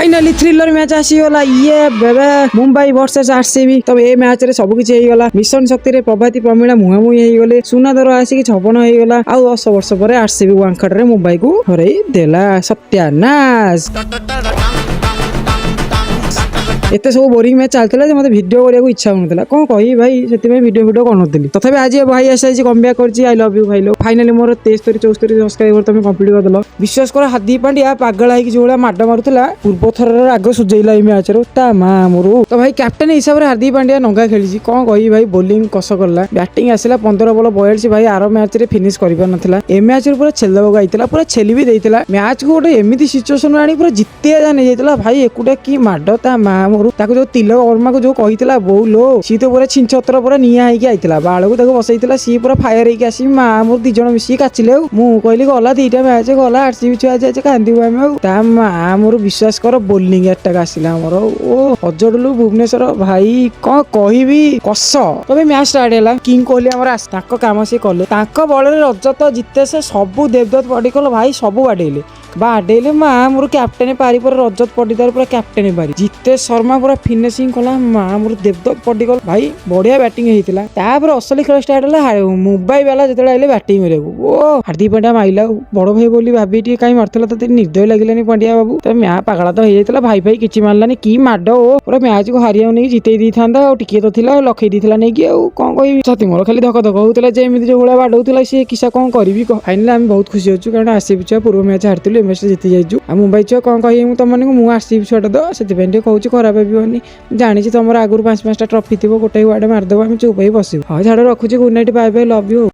Finally thriller match आसीगला ये बेबे Mumbai versus RCB. तो ये मैच रे सब किछि हेगला। मिशन शक्ति रे प्रभाती प्रमिला मुहामुही हेगले। सुनादर आसी 56 हेगला। आ 10 वर्ष पर आरसीबी वांखड़ रे मुंबई को हरई देला सत्यानाश। एते सब बोरिंग मैच चलता है मतलब वीडियो करने इच्छा होता कौन कही भाई से वीडियो करनी तथापि आज भाई आसी कमब्याक कर आई लव यू भाई लो फाइनाली मोर 73 74 सब्सक्राइबर तुम कंप्लीट करदेल। विश्वास कर हार्दिक पांड्या पागल है जो माड मारूला पूर्व थर आग सुझेला मैच रो माँ मोर। तो भाई कैप्टेन हिसाब से हार्दिक पांड्या नंगा खेली कौन कही भाई बोलिंग कस कला बैटिंग आसला 15 बॉल 42 भाई आर मैच रे फिनिश कर पार ए मैच पूरा छेलदेक आईला पूरा छेली भी देता मैच को गोटे एमती सिचुएसन आनी पूरा जितिया नहीं जाता भाई एकुटा कि माड ता माँ मोर ताको जो तिलक वर्मा को जो कहीला बहु लो सी तो पूरा छिंछतर पूरा निया आईला बाड़ को बसईला सी पूरा फायर होगी आसी माँ मोर दी जन मिसिक काचिले मु कहली गला 2टा मैच गला आरसीबी छुआ जाए कांदू आम माँ मोर विश्वास कर बोलिंग अटैक आसला मोर ओ हजडलु भुवनेश्वर भाई कौन कहबी कस। तबे मैच स्टार्ट है किंग कोहली काम सी कले बल रजत जिते से सबू देवदत्त पडिकल भाई सबू बाडेले बाडेले माँ मोर कैप्टेन पारी पर रजत पडिदार पूरा कैप्टेन पारी जिते शर्मा पूरा फिनिशिंग कला माँ मोर देवदत्त पडिकल भाई बढ़िया बैटिंग होता असली खेल स्टार्ट है मुंबई वाला जो आइले बैटिंग ओ हार्दिक पांड्या माइला बड़ भाई बोली भाभी कहीं मारता तो निर्दय लगे पांड्या बाबू तो मैं पागला तो होता भाई भाई किसी मारलानी कि माड ओ पूरा मैच को हारिया नहीं जिते था टिके तो था लखई देता नहीं कि कौन कह छाती मोर खाली धक धक होता जमी जो भाई बाडौला सी किसा कौन करी फाइनाली आम बहुत खुशी अच्छु कारण आरसीबी छुआ पूर्व मैच हारती एमएस जीति जाइए आ मुंबई छुआ कौन कह तुमको मुझे आरसीबी छुआटा तो से कहूँ खराब भाई जानी तुम आगुरी 5-5टा ट्रफी थी गोटे वार्ड मारिदेव आम चुप ही बस हाँ झाड़ रखुची good night bye bye love you.